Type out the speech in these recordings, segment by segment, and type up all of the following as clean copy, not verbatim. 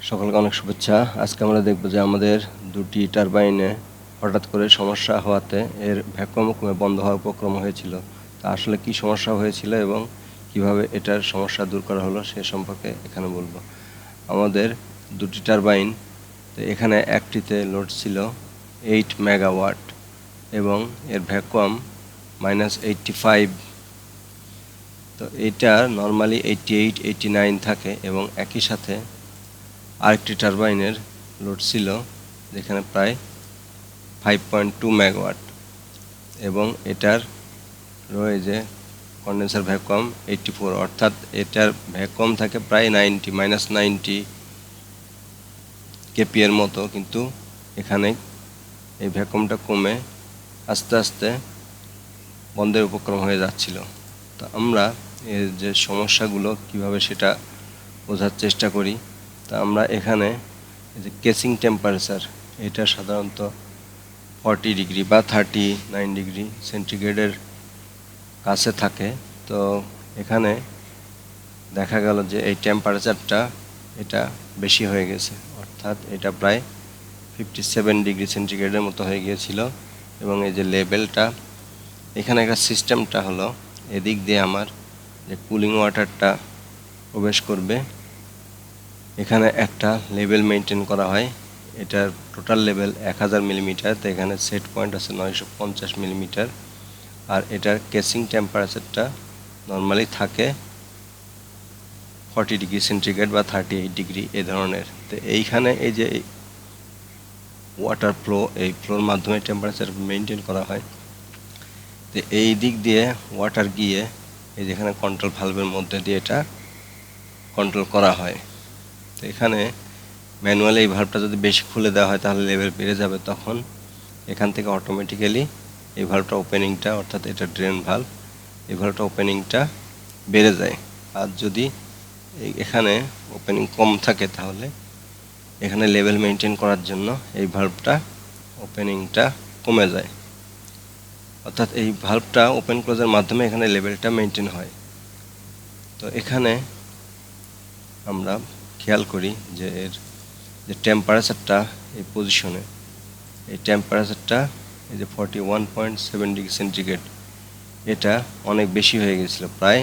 সকলকে অনেক শুভেচ্ছা। আজকে আমরা দেখব যে আমাদের দুটি টারবাইনে হঠাৎ করে সমস্যা হওয়াতে এর ভ্যাকুয়াম কমে বন্ধ হওয়ার উপক্রম হয়েছিল। তা আসলে কি সমস্যা হয়েছিল এবং কিভাবে এটার সমস্যা দূর করা হলো সে সম্পর্কে এখানে বলবো। আমাদের দুটি টারবাইন, তো এখানে একটিতে লোড ছিল 8 মেগাওয়াট এবং এর ভ্যাকুয়াম -85। তো এটা নর্মালি 88, 89 থাকে এবং একই সাথে আরেকটি টারবাইনের লোড ছিল যেখানে প্রায় 5.2 মেগাওয়াট এবং এটার রয়েছে কন্ডেন্সার ভ্যাকুয়াম 84, অর্থাৎ এটার ভ্যাকুয়াম থাকে প্রায় -90 কেপি এর মতো, কিন্তু এখানে এই ভ্যাকুয়ামটা কমে আস্তে আস্তে বন্ধের উপক্রম হয়ে যাচ্ছিল। তো আমরা এর যে সমস্যাগুলো কিভাবে সেটা বোঝার চেষ্টা করি। তা আমরা এখানে এই যে কেসিং টেম্পারেচার, এটা সাধারণত 40 ডিগ্রি বা 39 ডিগ্রি সেন্টিগ্রেডের কাছে থাকে। তো এখানে দেখা গেল যে এই টেম্পারেচারটা এটা বেশি হয়ে গেছে, অর্থাৎ এটা প্রায় 57 ডিগ্রি সেন্টিগ্রেডের মতো হয়ে গিয়েছিল। এবং এই যে লেভেলটা, এখানে একটা সিস্টেমটা হলো এদিক দিয়ে আমার যে কুলিং ওয়াটারটা প্রবেশ করবে, এখানে একটা লেভেল মেনটেন করা হয়। এটার টোটাল লেভেল 1000 মিলিমিটার, তো এখানে সেট পয়েন্ট আছে 950 মিলিমিটার। আর এটার কেসিং টেম্পারেচারটা নর্মালি থাকে 40 ডিগ্রি সেন্টিগ্রেড বা 38 ডিগ্রি এ ধরনের। তো এইখানে এই যে ওয়াটার ফ্লো, এই ফ্লোর মাধ্যমে টেম্পারেচার মেনটেন করা হয়। তো এই দিক দিয়ে ওয়াটার গিয়ে এই যেখানে কন্ট্রোল ভালভের মধ্যে দিয়ে এটা কন্ট্রোল করা হয়। তো এখানে ম্যানুয়ালি এই ভালভটা যদি বেশি খুলে দেওয়া হয় তাহলে লেভেল বেড়ে যাবে, তখন এখান থেকে অটোমেটিক্যালি এই ভালভটা ওপেনিংটা, অর্থাৎ এটা ড্রেন ভালভ, এই ভালভটা ওপেনিংটা বেড়ে যায়। আর যদি এখানে ওপেনিং কম থাকে তাহলে এখানে লেভেল মেনটেন করার জন্য এই ভালভটা ওপেনিংটা কমে যায়, অর্থাৎ এই ভালভটা ওপেন ক্লোজের মাধ্যমে এখানে লেভেলটা মেনটেন হয়। তো এখানে আমরা খেয়াল করি যে এর যে টেম্পারেচারটা এই পজিশনে, এই টেম্পারেচারটা এই যে 41.7 ডিগ্রি সেন্টিগ্রেড, এটা অনেক বেশি হয়ে গেছিল। প্রায়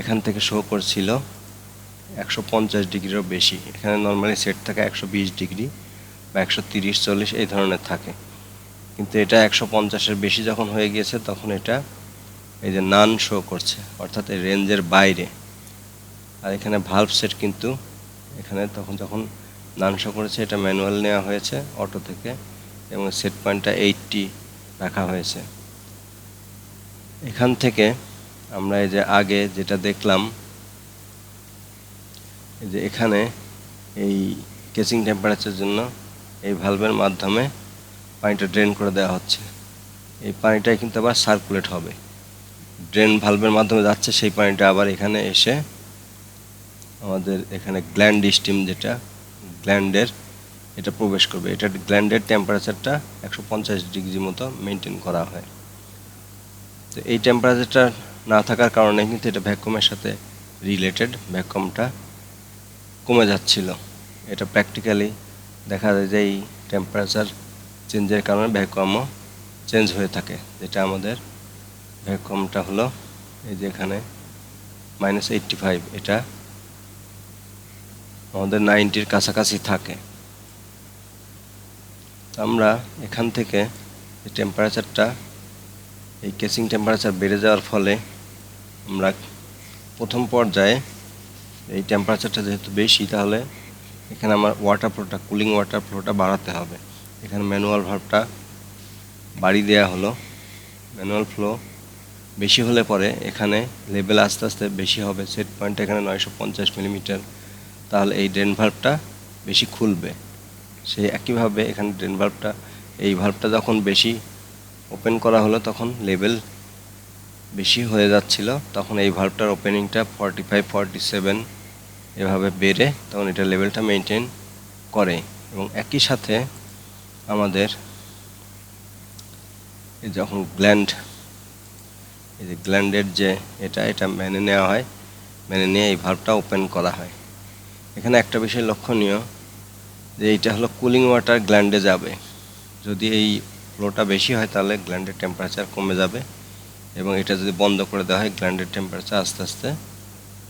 এখান থেকে শো করছিল 150 ডিগ্রিরও বেশি। এখানে নর্মালি সেট থাকে 120 ডিগ্রি বা 130, 40 এই ধরনের থাকে, কিন্তু এটা 150-এর বেশি যখন হয়ে গিয়েছে তখন এটা এই যে নান শো করছে, অর্থাৎ এই রেঞ্জের বাইরে। আর এখানে ভালভ সেট কিন্তু এখানে যখন নান শো করেছে, এটা ম্যানুয়াল নেওয়া হয়েছে অটো থেকে এবং সেট পয়েন্টটা 80 রাখা হয়েছে। এখান থেকে আমরা এই যে আগে যেটা দেখলাম, এই যে এখানে এই কেসিং টেম্পারেচারের জন্য এই ভালভের মাধ্যমে পানিটা ড্রেন করে দেওয়া হচ্ছে। এই পানিটাই কিন্তু আবার সার্কুলেট হবে, ড্রেন ভালভের মাধ্যমে যাচ্ছে, সেই পানিটা আবার এখানে এসে আমাদের এখানে গ্ল্যান্ড স্টিম, যেটা গ্ল্যান্ডের এটা প্রবেশ করবে। এটা গ্ল্যান্ডের টেম্পারেচারটা 150 ডিগ্রি মতো মেনটেন করা হয়। তো এই টেম্পারেচারটা না থাকার কারণে কিন্তু এটা ভ্যাকুয়ামের সাথে রিলেটেড, ভ্যাকুয়ামটা কমে যাচ্ছিল। এটা প্র্যাকটিক্যালি দেখা যায় যে এই টেম্পারেচার চেঞ্জের কারণে ভ্যাকুয়ামও চেঞ্জ হয়ে থাকে, যেটা আমাদের ভ্যাকুয়ামটা হলো এই যে এখানে -85, এটা আমাদের 90-র কাছাকাছি থাকে। আমরা এখান থেকে এই টেম্পারেচারটা, এই কেসিং টেম্পারেচার বেড়ে যাওয়ার ফলে আমরা প্রথম পর্যায়ে এই টেম্পারেচারটা যেহেতু বেশি, তাহলে এখানে আমার ওয়াটার ফ্লোটা, কুলিং ওয়াটার ফ্লোটা বাড়াতে হবে। এখানে ম্যানুয়াল ভালভটা বাড়িয়ে দেওয়া হলো। ম্যানুয়াল ফ্লো বেশি হলে পরে এখানে লেভেল আস্তে আস্তে বেশি হবে। সেট পয়েন্ট এখানে 950 মিলিমিটার, তাহলে এই ড্রেন ভালভটা বেশি খুলবে। সেই একইভাবে এখানে ড্রেন ভালভটা, এই ভালভটা যখন বেশি ওপেন করা হলো তখন লেভেল বেশি হয়ে যাচ্ছিল, তখন এই ভালভটার ওপেনিংটা 45, 47 এভাবে বেড়ে তখন এটা লেভেলটা মেনটেন করে। এবং একই সাথে আমাদের যখন এই যে গ্ল্যান্ডের যে এটা মেনে নেওয়া হয়, মেনে নিয়ে এই ভালভটা ওপেন করা হয়। এখানে একটা বিষয় লক্ষণীয় যে এইটা হলো কুলিং ওয়াটার গ্ল্যান্ডে যাবে। যদি এই ফ্লোটা বেশি হয় তাহলে গ্ল্যান্ডের টেম্পারেচার কমে যাবে, এবং এটা যদি বন্ধ করে দেওয়া হয় গ্ল্যান্ডের টেম্পারেচার আস্তে আস্তে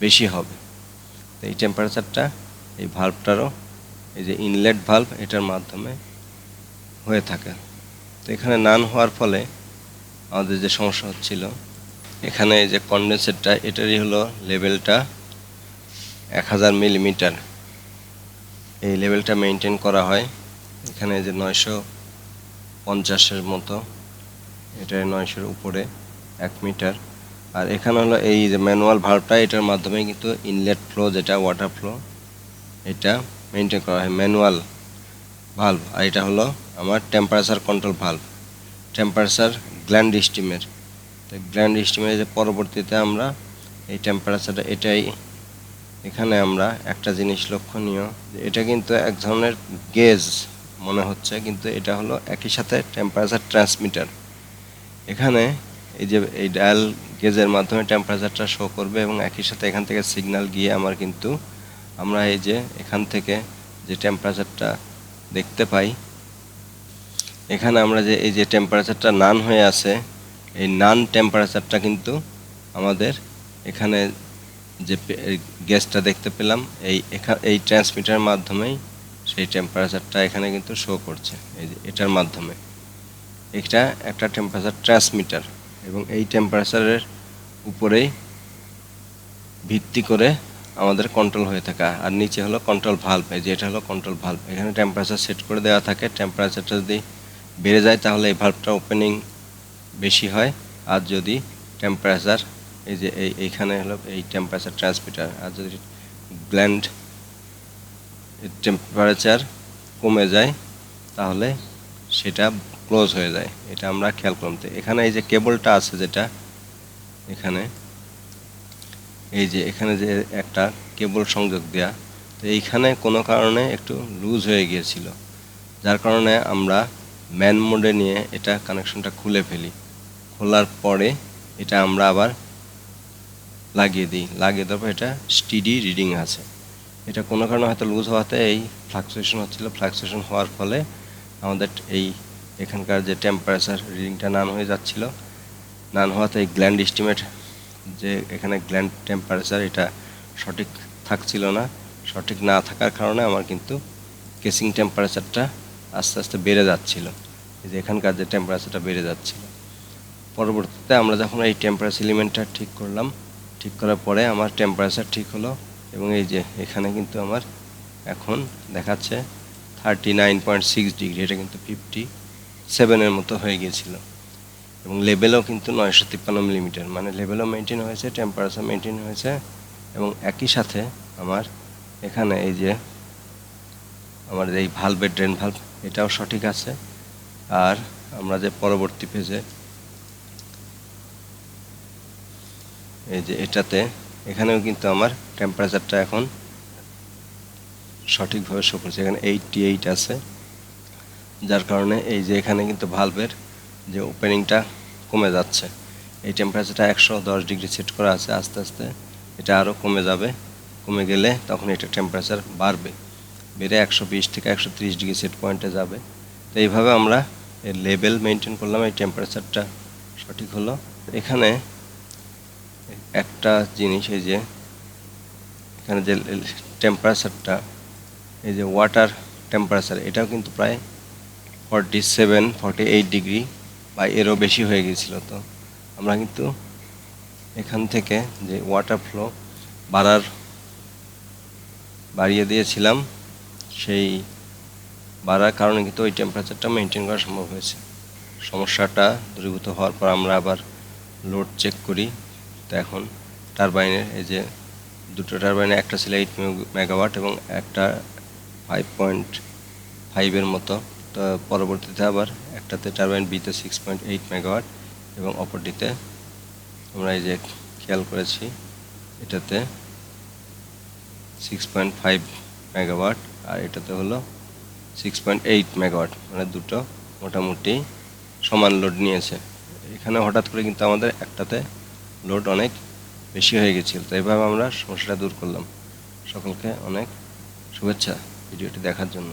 বেশি হবে। তো এই টেম্পারেচারটা এই ভাল্বটারও, এই যে ইনলেট ভাল্ব, এটার মাধ্যমে হয়ে থাকে। তো এখানে নান হওয়ার ফলে আমাদের যে সমস্যা হচ্ছিল, এখানে যে কন্ডেন্সারটা এটারই হলো লেভেলটা 1000 মিলিমিটার, এই লেভেলটা মেনটেন করা হয়। এখানে যে 950-এর মতো, এটা 900-এর উপরে 1 মিটার। আর এখানে হলো এই যে ম্যানুয়াল ভাল্বটা, এটার মাধ্যমে কিন্তু ইনলেট ফ্লো, যেটা ওয়াটার ফ্লো, এটা মেনটেন করা হয়, ম্যানুয়াল ভাল্ব। আর এটা হলো আমার temperature control valve, temperature gland স্টিমের। তো গ্ল্যান্ড স্টিমের যে পরবর্তীতে আমরা এই টেম্পারেচারটা, এটাই এখানে আমরা একটা জিনিস লক্ষণীয় যে এটা কিন্তু এক ধরনের গেজ মনে হচ্ছে, কিন্তু এটা হলো একই সাথে টেম্পারেচার ট্রান্সমিটার। এখানে এই যে এই ডায়াল গেজের মাধ্যমে টেম্পারেচারটা শো করবে, এবং একই সাথে এখান থেকে সিগন্যাল গিয়ে আমরা এই যে এখান থেকে যে টেম্পারেচারটা দেখতে পাই, এখানে আমরা যে এই যে টেম্পারেচারটা নান হয়ে আছে, এই নান টেম্পারেচারটা কিন্তু আমাদের এখানে যে গ্যাসটা দেখতে পেলাম এই ট্রান্সমিটারের মাধ্যমেই সেই টেম্পারেচারটা এখানে কিন্তু শো করছে, এই যে এটার মাধ্যমে। এটা একটা টেম্পারেচার ট্রান্সমিটার, এবং এই টেম্পারেচারের উপরেই ভিত্তি করে আমাদের কন্ট্রোল হয়ে থাকে। আর নিচে হলো কন্ট্রোল ভাল্ব, এই যে এটা হলো কন্ট্রোল ভাল্ব। এখানে টেম্পারেচার সেট করে দেওয়া থাকে, টেম্পারেচারটা যদি বেড়ে যায় তাহলে এই ভাল্বটা ওপেনিং বেশি হয়। আর যদি টেম্পারেচার, এই যে এইখানে হলো এই টেম্পারেচার ট্রান্সমিটার, আর যদি গ্ল্যান্ড টেম্পারেচার কমে যায় তাহলে সেটা ক্লোজ হয়ে যায়। এটা আমরা খেয়াল করলাম। তো এখানে এই যে কেবলটা আছে, যেটা এখানে এই যে এখানে যে একটা কেবল সংযোগ দেয়া, তো এইখানে কোনো কারণে একটু লুজ হয়ে গিয়েছিল, যার কারণে আমরা ম্যান মোডে নিয়ে এটা কানেকশনটা খুলে ফেলি। খোলার পরে এটা আমরা আবার লাগিয়ে দিই, লাগিয়ে দেওয়ার পর এটা স্টিডি রিডিং আছে। এটা কোনো কারণে হয়তো লুজ হওয়াতে এই ফ্লাকচুয়েশন হচ্ছিল, ফ্লাকচুয়েশন হওয়ার ফলে আমাদের এখানকার যে টেম্পারেচার রিডিংটা নান হয়ে যাচ্ছিল। নান হওয়াতে এই গ্ল্যান্ড এস্টিমেট, যে এখানে গ্ল্যান্ড টেম্পারেচার, এটা সঠিক থাকছিল না। সঠিক না থাকার কারণে আমার কিন্তু কেসিং টেম্পারেচারটা আস্তে আস্তে বেড়ে যাচ্ছিল, এই যে এখানকার যে টেম্পারেচারটা বেড়ে যাচ্ছিল। পরবর্তীতে আমরা যখন এই টেম্পারেচার এলিমেন্টটা ঠিক করলাম, ঠিক করার পরে আমার টেম্পারেচার ঠিক হলো, এবং এই যে এখানে কিন্তু আমার এখন দেখাচ্ছে 39.6 ডিগ্রি, এটা কিন্তু 57-এর মতো হয়ে গিয়েছিল। এবং লেভেলও কিন্তু 953 মিলিমিটার, মানে লেভেলও মেনটেন হয়েছে, টেম্পারেচার মেনটেন হয়েছে। এবং একই সাথে আমার এখানে এই যে আমার এই ভালভের ড্রেন ভালভ, এটাও সঠিক আছে। আর আমরা যে পরবর্তী পেজে এই যে এখানেও কিন্তু আমার টেম্পারেচারটা এখন সঠিকভাবে শো করছে। এখানে 88 আছে, যার কারণে এই যে এখানে কিন্তু ভালভের যে ওপেনিংটা কমে যাচ্ছে। এই টেম্পারেচারটা 110 ডিগ্রি সেট করা আছে, আস্তে আস্তে এটা আরও কমে যাবে। কমে গেলে তখন এটা টেম্পারেচার বাড়বে, বেড়ে 120 থেকে 130 ডিগ্রি সেট পয়েন্টে যাবে। তো এইভাবে আমরা এর লেভেল মেনটেন করলাম, এই টেম্পারেচারটা সঠিক হলো। এখানে একটা জিনিস, এই যে এখানে যে টেম্পারেচারটা, এই যে ওয়াটার টেম্পারেচার, এটাও কিন্তু প্রায় 47-48 ডিগ্রি বা এরও বেশি হয়ে গিয়েছিল। তো আমরা কিন্তু এখান থেকে যে ওয়াটার ফ্লো বাড়িয়ে দিয়েছিলাম, সেই বাড়ার কারণে কিন্তু ওই টেম্পারেচারটা মেনটেন করা সম্ভব হয়েছে। সমস্যাটা দূরীভূত হওয়ার পর আমরা আবার লোড চেক করি। তো এখন টারবাইনের এই যে দুটো টারবাইনে, একটা ছিল 8 মেগাওয়াট এবং একটা 5.5-এর মতো। তো পরবর্তীতে আবার একটাতে টারবাইন বিতে 6.8 মেগাওয়াট, এবং অপরটিতে আমরা এই যে খেয়াল করেছি এটাতে 6.5 মেগাওয়াট, আর এটাতে হলো 6.8 মেগাওয়াট, মানে দুটো মোটামুটি সমান লোড নিয়েছে। এখানে হঠাৎ করে কিন্তু আমাদের একটাতে লোড অনেক বেশি হয়ে গেছিল। তো এইভাবে আমরা সমস্যাটা দূর করলাম। সকলকে অনেক শুভেচ্ছা ভিডিওটি দেখার জন্য।